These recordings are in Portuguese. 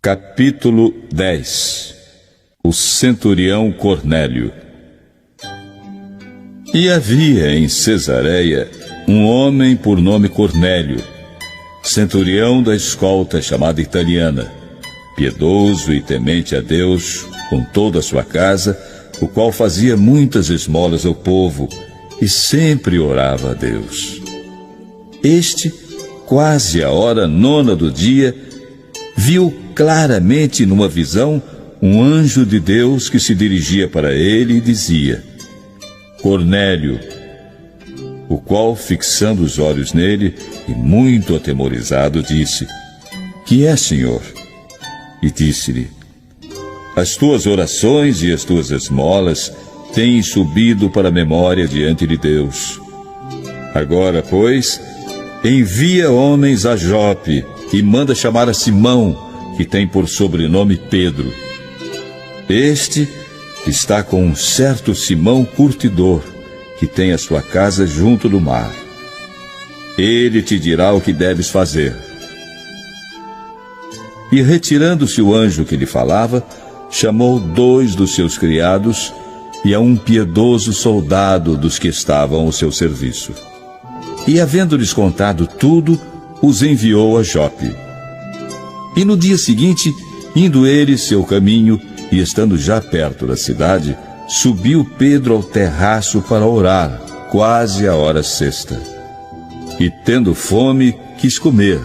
Capítulo 10. O centurião Cornélio. E havia em Cesareia um homem por nome Cornélio, centurião da escolta chamada italiana, piedoso e temente a Deus com toda a sua casa, o qual fazia muitas esmolas ao povo e sempre orava a Deus. Este, quase à hora 9 do dia, viu claramente numa visão um anjo de Deus que se dirigia para ele e dizia: Cornélio. O qual, fixando os olhos nele e muito atemorizado, disse: Que é, Senhor? E disse-lhe: As tuas orações e as tuas esmolas têm subido para a memória diante de Deus. Agora, pois, envia homens a Jope e manda chamar a Simão, que tem por sobrenome Pedro. Este está com um certo Simão curtidor, que tem a sua casa junto do mar. Ele te dirá o que deves fazer. E retirando-se o anjo que lhe falava, chamou 2 dos seus criados e a um piedoso soldado dos que estavam ao seu serviço. E, havendo-lhes contado tudo, os enviou a Jope. E no dia seguinte, indo ele seu caminho, e estando já perto da cidade, subiu Pedro ao terraço para orar, quase a hora sexta. E tendo fome, quis comer.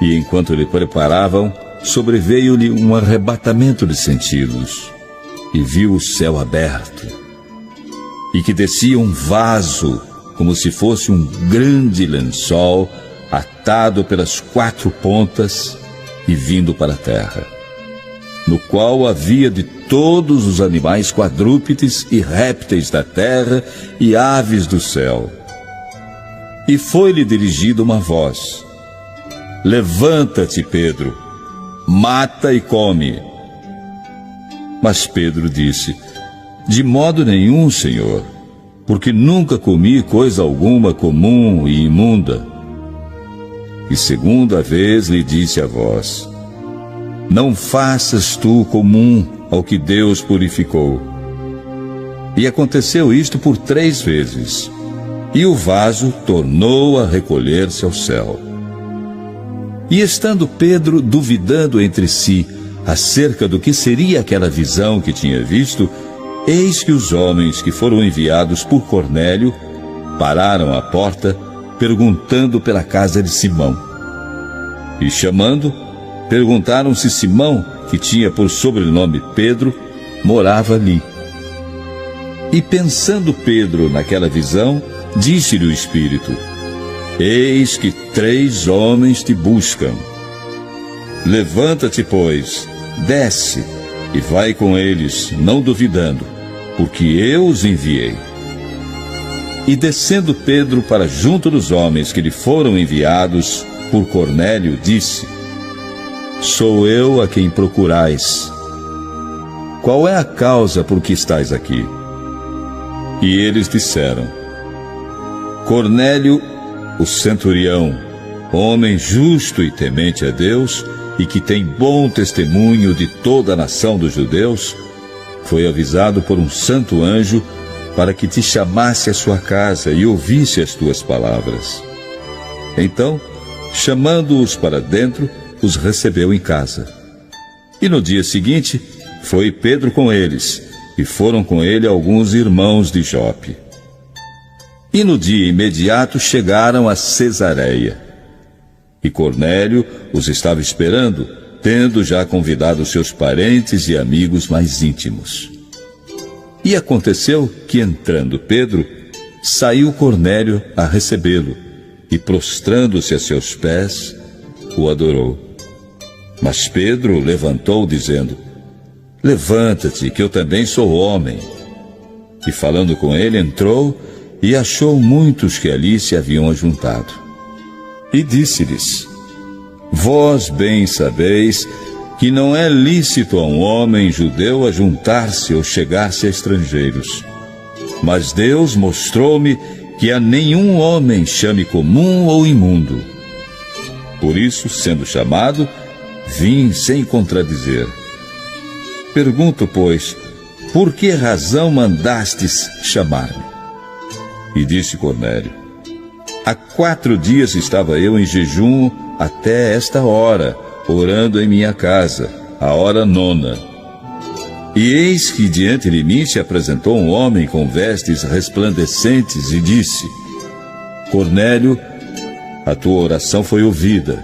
E enquanto lhe preparavam, sobreveio-lhe um arrebatamento de sentidos, e viu o céu aberto, e que descia um vaso, como se fosse um grande lençol, atado pelas 4 pontas e vindo para a terra, no qual havia de todos os animais quadrúpedes e répteis da terra e aves do céu. E foi-lhe dirigida uma voz: Levanta-te, Pedro, mata e come. Mas Pedro disse: De modo nenhum, Senhor, porque nunca comi coisa alguma comum e imunda. E segunda vez lhe disse a voz: Não faças tu comum ao que Deus purificou. E aconteceu isto por 3 vezes, e o vaso tornou a recolher-se ao céu. E estando Pedro duvidando entre si acerca do que seria aquela visão que tinha visto, eis que os homens que foram enviados por Cornélio pararam à porta, perguntando pela casa de Simão. E chamando, perguntaram se Simão, que tinha por sobrenome Pedro, morava ali. E pensando Pedro naquela visão, disse-lhe o Espírito: Eis que 3 homens te buscam. Levanta-te, pois, desce e vai com eles, não duvidando, porque eu os enviei. E descendo Pedro para junto dos homens que lhe foram enviados por Cornélio, disse: Sou eu a quem procurais. Qual é a causa por que estais aqui? E eles disseram: Cornélio, o centurião, homem justo e temente a Deus, e que tem bom testemunho de toda a nação dos judeus, foi avisado por um santo anjo para que te chamasse à sua casa e ouvisse as tuas palavras. Então, chamando-os para dentro, os recebeu em casa. E no dia seguinte, foi Pedro com eles, e foram com ele alguns irmãos de Jope. E no dia imediato chegaram a Cesareia. E Cornélio os estava esperando, tendo já convidado seus parentes e amigos mais íntimos. E aconteceu que, entrando Pedro, saiu Cornélio a recebê-lo, e prostrando-se a seus pés, o adorou. Mas Pedro o levantou, dizendo: Levanta-te, que eu também sou homem. E falando com ele, entrou e achou muitos que ali se haviam ajuntado. E disse-lhes: Vós bem sabeis que não é lícito a um homem judeu ajuntar-se ou chegar-se a estrangeiros. Mas Deus mostrou-me que a nenhum homem chame comum ou imundo. Por isso, sendo chamado, vim sem contradizer. Pergunto, pois, por que razão mandastes chamar-me? E disse Cornélio: há 4 dias estava eu em jejum até esta hora, orando em minha casa, a hora 9. E eis que diante de mim se apresentou um homem com vestes resplandecentes e disse: Cornélio, a tua oração foi ouvida,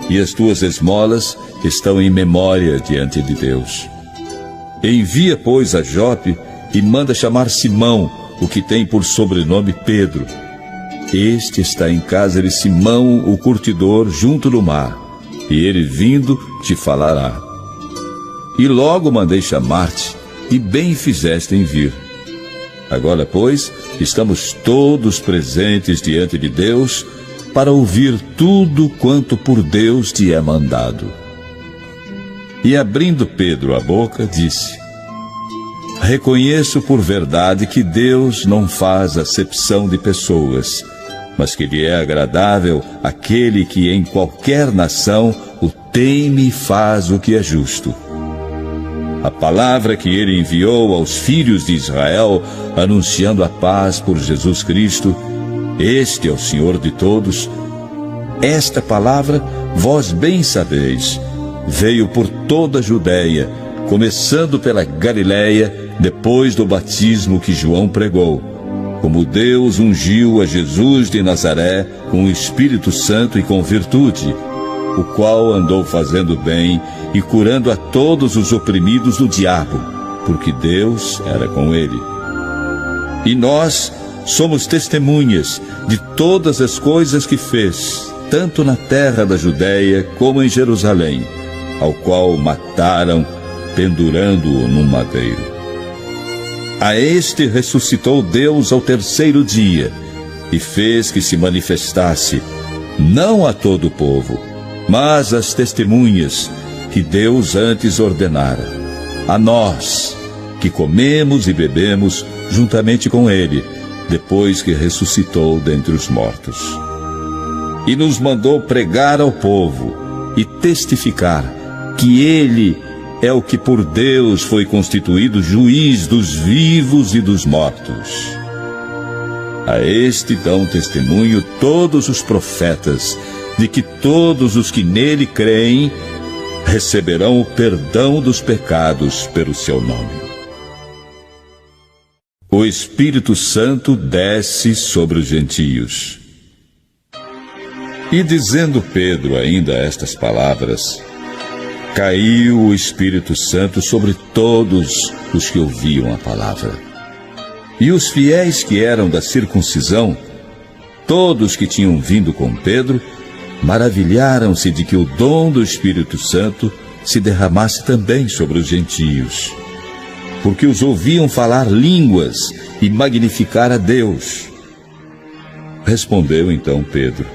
e as tuas esmolas estão em memória diante de Deus. Envia, pois, a Jope e manda chamar Simão, o que tem por sobrenome Pedro. Este está em casa de Simão, o curtidor, junto do mar, e ele vindo te falará. E logo mandei chamar-te, e bem fizeste em vir. Agora, pois, estamos todos presentes diante de Deus para ouvir tudo quanto por Deus te é mandado. E abrindo Pedro a boca, disse: reconheço por verdade que Deus não faz acepção de pessoas, mas que lhe é agradável aquele que em qualquer nação o teme e faz o que é justo. A palavra que ele enviou aos filhos de Israel, anunciando a paz por Jesus Cristo, este é o Senhor de todos. Esta palavra, vós bem sabeis, veio por toda a Judéia, começando pela Galiléia, depois do batismo que João pregou, como Deus ungiu a Jesus de Nazaré com o Espírito Santo e com virtude, o qual andou fazendo bem e curando a todos os oprimidos do diabo, porque Deus era com ele. E nós somos testemunhas de todas as coisas que fez, tanto na terra da Judéia como em Jerusalém, ao qual mataram, pendurando-o num madeiro. A este ressuscitou Deus ao 3º dia, e fez que se manifestasse, não a todo o povo, mas às testemunhas que Deus antes ordenara, a nós, que comemos e bebemos juntamente com ele, depois que ressuscitou dentre os mortos. E nos mandou pregar ao povo e testificar que ele é o que por Deus foi constituído juiz dos vivos e dos mortos. A este dão testemunho todos os profetas, de que todos os que nele creem receberão o perdão dos pecados pelo seu nome. O Espírito Santo desce sobre os gentios. E dizendo Pedro ainda estas palavras, caiu o Espírito Santo sobre todos os que ouviam a palavra. E os fiéis que eram da circuncisão, todos que tinham vindo com Pedro, maravilharam-se de que o dom do Espírito Santo se derramasse também sobre os gentios, porque os ouviam falar línguas e magnificar a Deus. Respondeu então Pedro: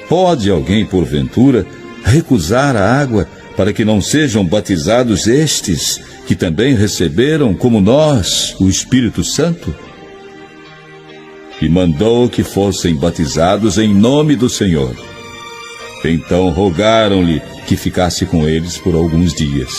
pode alguém, porventura, recusar a água para que não sejam batizados estes, que também receberam, como nós, o Espírito Santo? E mandou que fossem batizados em nome do Senhor. Então rogaram-lhe que ficasse com eles por alguns dias.